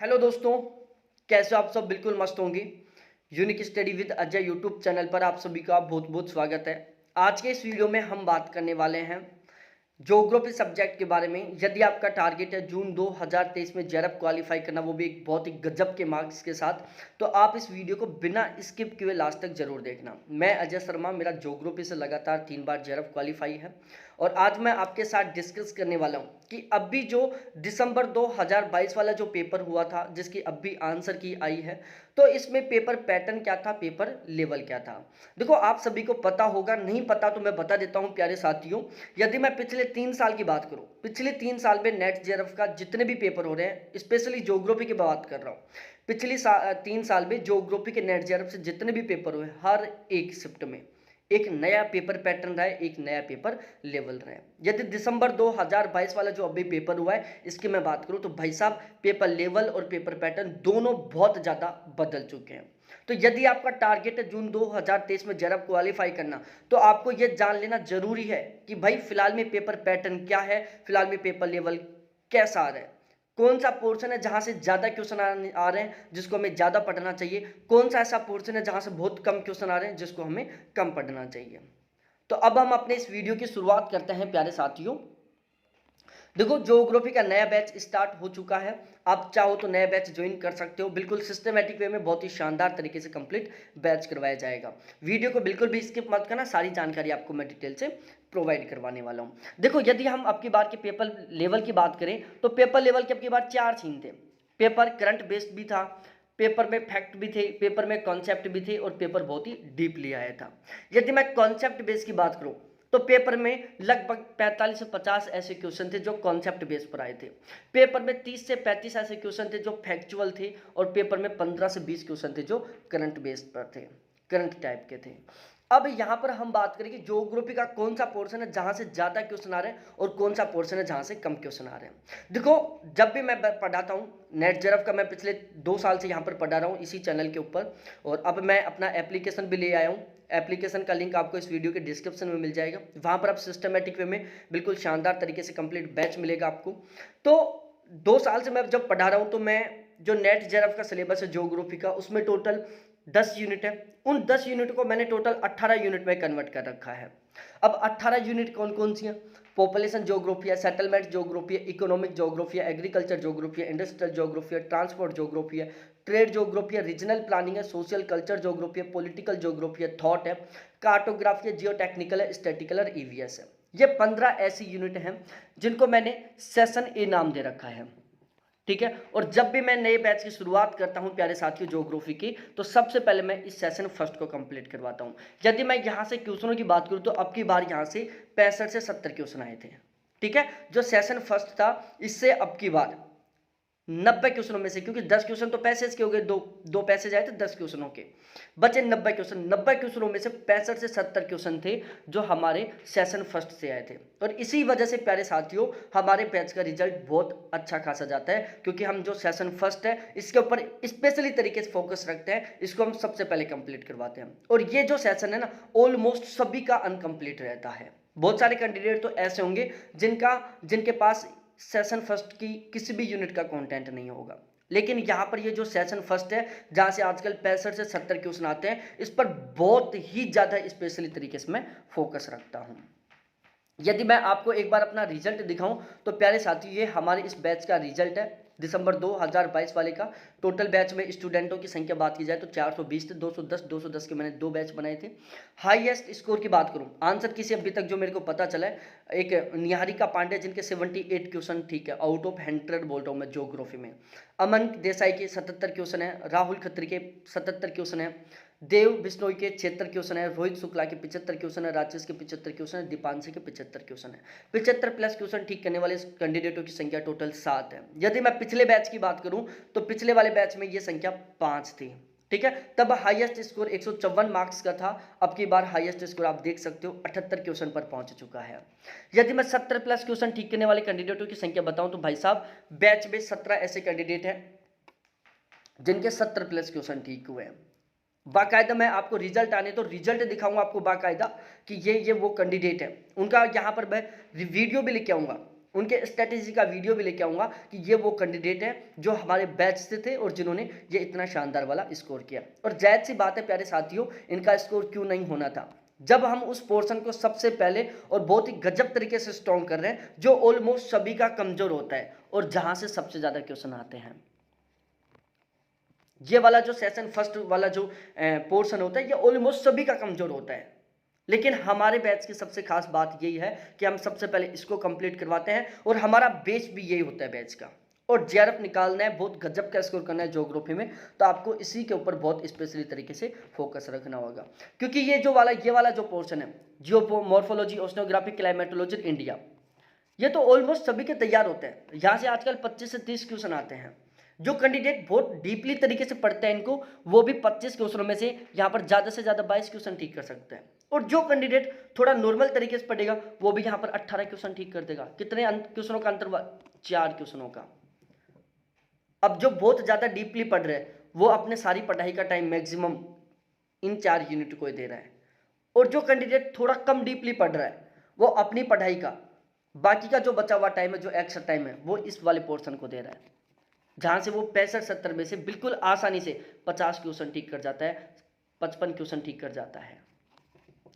Hello दोस्तों, कैसे हो आप सब? बिल्कुल मस्त होंगे। Unique study with Ajay YouTube channel पर आप सभी का बहुत बहुत स्वागत है। आज के इस वीडियो में हम बात करने वाले हैं ज्योग्राफी सब्जेक्ट के बारे में। यदि आपका टारगेट है जून 2023 में जेआरएफ क्वालिफाई करना, वो भी एक बहुत ही गजब के मार्क्स के साथ, तो आप इस वीडियो को बिना स्किप किए लास्ट तक जरूर देखना। मैं अजय शर्मा, मेरा ज्योग्राफी से लगातार 3 बार जेआरएफ क्वालिफाई है और आज मैं आपके साथ डिस्कस करने वाला हूं कि अभी जो दिसंबर 2022 वाला जो पेपर हुआ था, जिसकी अभी आंसर की आई है, तो इसमें पेपर पैटर्न क्या था, पेपर लेवल क्या था। देखो, आप सभी को पता होगा, नहीं पता तो मैं बता देता हूं प्यारे साथियों। यदि मैं पिछले 3 साल की बात करूं, पिछले 3 साल में नेट जेआरएफ का जितने भी पेपर हो रहे हैं, स्पेशली ज्योग्राफी की बात कर रहा हूं, पिछली 3 साल में ज्योग्राफी के नेट जेआरएफ से जितने भी पेपर हुए, हर एक शिफ्ट में एक नया पेपर पैटर्न रहा है, एक नया पेपर लेवल रहा है। यदि दिसंबर 2022 वाला जो अभी पेपर हुआ है, इसकी मैं बात करूं, तो भाई साहब पेपर लेवल और पेपर पैटर्न दोनों बहुत ज़्यादा बदल चुके हैं। तो यदि आपका टारगेट है जून 2023 में जेआरएफ क्वालिफाई करना, तो आपको यह जान लेना जरूरी है कि भाई फिलहाल में पेपर पैटर्न क्या है, फिलहाल में पेपर लेवल कैसा आ रहा है, कौन सा पोर्शन है जहां से ज्यादा क्वेश्चन आ रहे हैं जिसको हमें ज्यादा पढ़ना चाहिए, कौन सा ऐसा पोर्शन है जहां से बहुत कम क्वेश्चन आ रहे हैं जिसको हमें कम पढ़ना चाहिए। तो अब हम अपने इस वीडियो की शुरुआत करते हैं प्यारे साथियों। देखो, ज्योग्राफी का नया बैच स्टार्ट हो चुका है। आप चाहो तो नया बैच ज्वाइन कर सकते हो, बिल्कुल सिस्टमेटिक वे में, बहुत ही शानदार तरीके से कंप्लीट बैच करवाया जाएगा। वीडियो को बिल्कुल भी स्किप मत करना, सारी जानकारी आपको मैं डिटेल से प्रोवाइड करवाने वाला हूँ। देखो, यदि हम आपकी बार के पेपर लेवल की बात करें, तो पेपर लेवल के आपकी बार 4 सीन थे। पेपर करंट बेस्ड भी था, पेपर में फैक्ट भी थे, पेपर में कॉन्सेप्ट भी थे और पेपर बहुत ही डीपली आया था। यदि मैं कॉन्सेप्ट बेस की बात करूं, तो पेपर में लगभग 45 से 50 ऐसे क्वेश्चन थे जो कॉन्सेप्ट बेस पर आए थे। पेपर में 30 से 35 ऐसे क्वेश्चन थे जो फैक्चुअल थे और पेपर में 15 से 20 क्वेश्चन थे जो करंट बेस पर थे, करंट टाइप के थे। अब यहां पर हम बात करें कि ज्योग्राफी का कौन सा पोर्शन है जहां से ज्यादा क्वेश्चन आ रहे हैं और कौन सा पोर्शन है जहां से कम क्वेश्चन आ रहे हैं। देखो, जब भी मैं पढ़ाता हूं, नेट जेआरएफ का मैं पिछले 2 साल से यहां पर पढ़ा रहा हूं इसी चैनल के ऊपर, और अब मैं अपना एप्लीकेशन भी ले आया हूं। एप्लीकेशन का लिंक आपको इस वीडियो के डिस्क्रिप्शन में मिल जाएगा। वहां पर आप सिस्टमेटिक वे में बिल्कुल शानदार तरीके से कंप्लीट बैच मिलेगा आपको। तो 2 साल से मैं जब पढ़ा रहा हूं, तो मैं जो नेट जेआरएफ का सिलेबस है ज्योग्राफी का, उसमें टोटल 10 यूनिट है। उन 10 यूनिट को मैंने टोटल 18 यूनिट में कन्वर्ट कर रखा है। अब 18 यूनिट कौन कौन सी हैं? पॉपुलेशन ज्योग्राफी है, सेटलमेंट ज्योग्राफी है, इकोनॉमिक ज्योग्राफी है, एग्रीकल्चर ज्योग्राफी है, इंडस्ट्रियल ज्योग्राफी है, ट्रांसपोर्ट ज्योग्राफी है, ट्रेड ज्योग्राफी है, रीजनल प्लानिंग है, सोशल कल्चर ज्योग्राफी है, पॉलिटिकल ज्योग्राफी है, थॉट है, कार्टोग्राफी है, जियो टेक्निकल है, स्टैटिकल और ईवीएस है। ये 15 ऐसी यूनिट हैं जिनको मैंने सेशन ए नाम दे रखा है। ठीक है, और जब भी मैं नए बैच की शुरुआत करता हूं प्यारे साथियों ज्योग्राफी की, तो सबसे पहले मैं इस सेशन फर्स्ट को कंप्लीट करवाता हूं। यदि मैं यहां से क्वेश्चनों की बात करूं, तो अब की बार यहां से 65 से 70 क्वेश्चन आए थे। ठीक है, जो सेशन फर्स्ट था, इससे अब की बार 90 क्वेश्चनों में से, क्योंकि 10 क्वेश्चन तो पैसेज के हो गए, दो दो पैसेज आए थे 10 क्वेश्चनों के, बचे 90 क्वेश्चन। 90 क्वेश्चनों में से 65 से 70 क्वेश्चन थे जो हमारे सेशन फर्स्ट से आए थे। और इसी वजह से प्यारे साथियों, हमारे बैच का रिजल्ट बहुत अच्छा खासा जाता है, क्योंकि हम जो सेशन फर्स्ट है इसके ऊपर स्पेशली तरीके से फोकस रखते हैं, इसको हम सबसे पहले कंप्लीट करवाते हैं। और ये जो सेशन है ना, ऑलमोस्ट सभी का अनकंप्लीट रहता है। बहुत सारे कैंडिडेट तो ऐसे होंगे जिनके पास सेशन फर्स्ट की किसी भी यूनिट का कंटेंट नहीं होगा, लेकिन यहां पर ये जो सेशन फर्स्ट है, जहां से आजकल 65 से 70 क्वेश्चन आते हैं, इस पर बहुत ही ज्यादा स्पेशली तरीके से मैं फोकस रखता हूं। यदि मैं आपको एक बार अपना रिजल्ट दिखाऊं, तो प्यारे साथी, ये हमारे इस बैच का रिजल्ट है दिसंबर 2022 वाले का। टोटल बैच में स्टूडेंटों की संख्या बात की जाए तो 420 थे। 210 के मैंने 2 बैच बनाए थे। हाईएस्ट स्कोर की बात करूं, आंसर की से अभी तक जो मेरे को पता चला है, एक निहारिका पांडे जिनके 78 क्वेश्चन, ठीक है, आउट ऑफ 100 बोल रहा हूं मैं ज्योग्राफी में। अमन देसाई के 77 क्वेश्चन है, राहुल खत्री के 77 क्वेश्चन है, देव बिश्नोई के 76 क्वेश्चन है, रोहित शुक्ला के 75 क्वेश्चन है, राजेश के 75 क्वेश्चन है, दीपांशी के 75 क्वेश्चन है। 75 प्लस क्वेश्चन ठीक करने वाले कैंडिडेटों की संख्या टोटल 7 है। यदि मैं पिछले बैच की बात करूं, तो पिछले वाले बैच में ये संख्या 5 थी। ठीक है, तब हाईएस्ट स्कोर 154 मार्क्स का था। अब की बार हाईएस्ट स्कोर आप देख सकते हो 78 क्वेश्चन पर पहुंच चुका है। यदि मैं 70 प्लस क्वेश्चन ठीक करने वाले कैंडिडेटों की संख्या बताऊं, तो भाई साहब बैच में 17 ऐसे कैंडिडेट हैं जिनके 70 प्लस क्वेश्चन ठीक हुए हैं। बाकायदा मैं आपको रिजल्ट आने तो रिजल्ट दिखाऊंगा आपको बाकायदा कि ये वो कैंडिडेट है, उनका यहाँ पर मैं वीडियो भी लेके आऊंगा उनके स्ट्रेटेजी का वीडियो भी लेके आऊँगा कि ये वो कैंडिडेट हैं जो हमारे बैच से थे और जिन्होंने ये इतना शानदार वाला स्कोर किया। और जायज़ सी बात है प्यारे साथियों, इनका स्कोर क्यों नहीं होना था जब हम उस पोर्शन को सबसे पहले और बहुत ही गजब तरीके से स्ट्रॉन्ग कर रहे हैं, जो ऑलमोस्ट सभी का कमज़ोर होता है और जहाँ से सबसे ज़्यादा क्वेश्चन आते हैं। ये वाला जो सेशन फर्स्ट वाला जो पोर्शन होता है, ये ऑलमोस्ट सभी का कमज़ोर होता है, लेकिन हमारे बैच की सबसे खास बात यही है कि हम सबसे पहले इसको कंप्लीट करवाते हैं और हमारा बेस भी यही होता है बैच का। और जेआरएफ निकालना है, बहुत गजब का स्कोर करना है ज्योग्राफी में, तो आपको इसी के ऊपर बहुत स्पेशली तरीके से फोकस रखना होगा, क्योंकि ये वाला जो पोर्शन है जियो मॉर्फोलॉजी, ओशनोग्राफी, क्लाइमेटोलॉजी इंडिया, ये तो ऑलमोस्ट सभी के तैयार होते हैं। यहाँ से आजकल 25 से 30 क्वेश्चन आते हैं। जो कैंडिडेट बहुत डीपली तरीके से पढ़ते हैं इनको, वो भी 25 क्वेश्चनों में से यहाँ पर ज़्यादा से ज़्यादा 22 क्वेश्चन ठीक कर सकते हैं। और जो कैंडिडेट थोड़ा नॉर्मल तरीके से पढ़ेगा, वो भी यहाँ पर 18 क्वेश्चन ठीक कर देगा। कितने क्वेश्चनों का अंतर हुआ? 4 क्वेश्चनों का। अब जो बहुत ज़्यादा डीपली पढ़ रहे हैं, वो अपने सारी पढ़ाई का टाइम मैक्सिमम इन 4 यूनिट को दे रहा है। और जो कैंडिडेट थोड़ा कम डीपली पढ़ रहा है, वो अपनी पढ़ाई का बाकी का जो बचा हुआ टाइम है, जो एक्स्ट्रा टाइम है, वो इस वाले पोर्शन को दे रहा है, जहां से वो 65-70 में से बिल्कुल आसानी से 50 क्वेश्चन ठीक कर जाता है, 55 क्वेश्चन ठीक कर जाता है।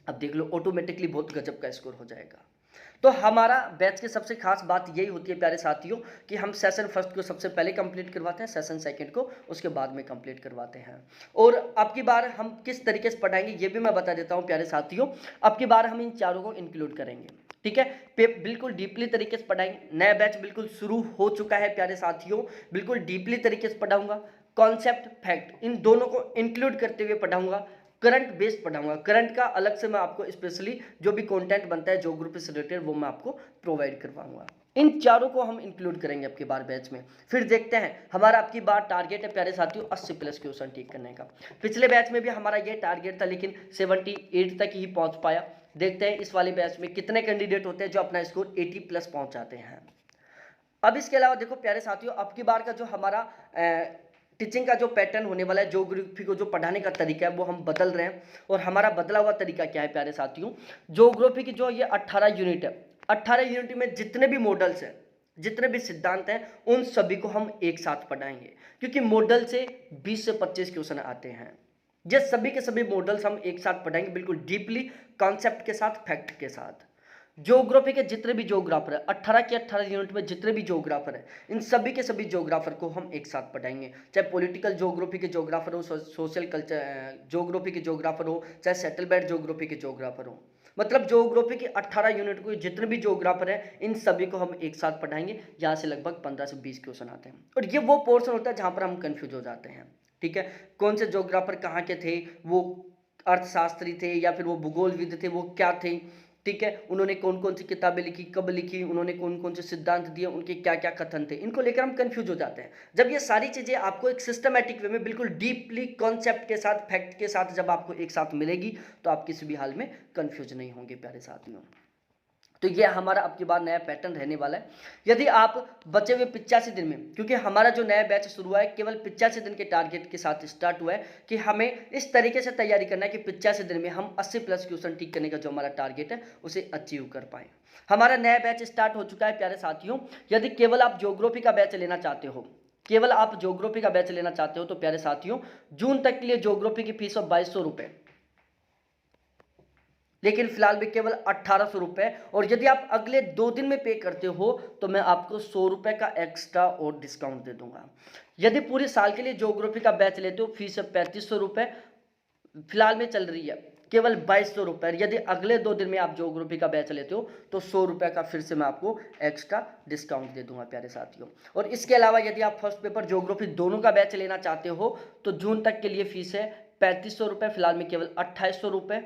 अब देख लो, ऑटोमेटिकली बहुत गजब का स्कोर हो जाएगा। तो हमारा बैच की सबसे खास बात यही होती है प्यारे साथियों कि हम सेशन फर्स्ट को सबसे पहले कंप्लीट करवाते हैं, सेशन सेकंड को उसके बाद में कंप्लीट करवाते हैं। और अब की बार हम किस तरीके से पढ़ाएंगे ये भी मैं बता देता हूं प्यारे साथियों। अब की बार हम इन चारों को इंक्लूड करेंगे, ठीक है, बिल्कुल डीपली तरीके से पढ़ाएंगे। नया बैच बिल्कुल शुरू हो चुका है प्यारे साथियों, बिल्कुल डीपली तरीके से पढ़ाऊंगा। कॉन्सेप्ट, फैक्ट, इन दोनों को इंक्लूड करते हुए पढ़ाऊंगा। करंट बेस्ड पढ़ाऊंगा, करंट का अलग से मैं आपको स्पेशली जो भी कंटेंट बनता है ज्योग्राफी से रिलेटेड, वो मैं आपको प्रोवाइड करवाऊंगा। इन चारों को हम इंक्लूड करेंगे अब की बार बैच में। फिर देखते हैं, हमारा अब की बार टारगेट है प्यारे साथियों 80+ क्वेश्चन ठीक करने का। पिछले बैच में भी हमारा ये टारगेट था, लेकिन 78 तक ही पहुंच पाया। देखते हैं इस वाले बैच में कितने कैंडिडेट होते हैं जो अपना स्कोर 80+ पहुंच जाते हैं। अब इसके अलावा देखो प्यारे साथियों, अब की बार का जो हमारा टीचिंग का जो पैटर्न होने वाला है, ज्योग्राफी को जो पढ़ाने का तरीका है, वो हम बदल रहे हैं। और हमारा बदला हुआ तरीका क्या है प्यारे साथियों? ज्योग्राफी की जो ये 18 यूनिट है, 18 यूनिट में जितने भी मॉडल्स हैं, जितने भी सिद्धांत हैं, उन सभी को हम एक साथ पढ़ाएंगे, क्योंकि मॉडल से 20 से 25 क्वेश्चन आते हैं। ये सभी के सभी मॉडल्स हम एक साथ पढ़ाएंगे, बिल्कुल डीपली, कॉन्सेप्ट के साथ, फैक्ट के साथ। ज्योग्राफी के जितने भी ज्योग्राफर है, 18 के 18 यूनिट में जितने भी ज्योग्राफर है, इन सभी के सभी ज्योग्राफर को हम एक साथ पढ़ाएंगे। चाहे पॉलिटिकल ज्योग्राफी के ज्योग्राफर हो, सोशल कल्चर ज्योग्राफी के ज्योग्राफर हो, चाहे सेटलमेंट ज्योग्राफी के ज्योग्राफर हो, मतलब ज्योग्राफी के 18 यूनिट को जितने भी ज्योग्राफर है, इन सभी को हम एक साथ पढ़ाएंगे। यहाँ से लगभग 15 से 20 क्वेश्चन आते हैं। और ये वो पोर्शन होता है जहाँ पर हम कन्फ्यूज हो जाते हैं, ठीक है। कौन से ज्योग्राफर कहाँ के थे, वो अर्थशास्त्री थे या फिर वो भूगोलविद थे, वो क्या थे, ठीक है, उन्होंने कौन कौन सी किताबें लिखी, कब लिखी, उन्होंने कौन कौन से सिद्धांत दिए, उनके क्या क्या कथन थे, इनको लेकर हम कंफ्यूज हो जाते हैं। जब ये सारी चीजें आपको एक सिस्टमैटिक वे में बिल्कुल डीपली कॉन्सेप्ट के साथ, फैक्ट के साथ जब आपको एक साथ मिलेगी, तो आप किसी भी हाल में कंफ्यूज नहीं होंगे प्यारे साथियों। तो ये हमारा अब की बार नया पैटर्न रहने वाला है। यदि आप बचे हुए 85 दिन में, क्योंकि हमारा जो नया बैच शुरू हुआ है केवल 85 दिन के टारगेट के साथ स्टार्ट हुआ है, कि हमें इस तरीके से तैयारी करना है कि 85 दिन में हम 80+ क्वेश्चन ठीक करने का जो हमारा टारगेट है उसे अचीव कर पाए। हमारा नया बैच स्टार्ट हो चुका है प्यारे साथियों। यदि केवल आप ज्योग्राफी का बैच लेना चाहते हो, केवल आप ज्योग्राफी का बैच लेना चाहते हो, तो प्यारे साथियों जून तक के लिए ज्योग्राफी की फीस ऑफ 2200 रुपये, लेकिन फिलहाल भी केवल 1800 रुपये। और यदि आप अगले 2 दिन में पे करते हो तो मैं आपको 100 रुपये का एक्स्ट्रा और डिस्काउंट दे दूंगा। यदि पूरे साल के लिए ज्योग्राफी का बैच लेते हो, फीस है 3500 रुपये, फिलहाल में चल रही है केवल 2200 रुपये। यदि अगले 2 दिन में आप ज्योग्राफी का बैच लेते हो तो 100 रुपये का फिर से मैं आपको एक्स्ट्रा डिस्काउंट दे दूंगा प्यारे साथियों। और इसके अलावा यदि आप फर्स्ट पेपर ज्योग्राफी दोनों का बैच लेना चाहते हो तो जून तक के लिए फीस है 3500 रुपये, फिलहाल में केवल 2800 रुपये।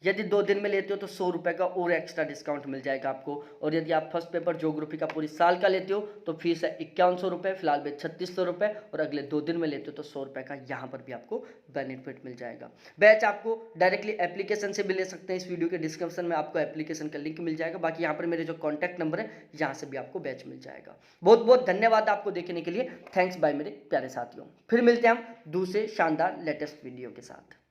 यदि 2 दिन में लेते हो तो 100 रुपये का और एक्स्ट्रा डिस्काउंट मिल जाएगा आपको। और यदि आप फर्स्ट पेपर ज्योग्राफी का पूरी साल का लेते हो तो फीस है 5100 रुपये, फिलहाल में 3600 रुपये। और अगले 2 दिन में लेते हो तो 100 रुपये का यहाँ पर भी आपको बेनिफिट मिल जाएगा। बैच आपको डायरेक्टली एप्लीकेशन से भी ले सकते हैं, इस वीडियो के डिस्क्रिप्शन में आपको एप्लीकेशन का लिंक मिल जाएगा। बाकी यहाँ पर मेरे जो कॉन्टैक्ट नंबर है, यहाँ से भी आपको बैच मिल जाएगा। बहुत बहुत धन्यवाद आपको देखने के लिए। थैंक्स बाय मेरे प्यारे साथियों। फिर मिलते हैं हम दूसरे शानदार लेटेस्ट वीडियो के साथ।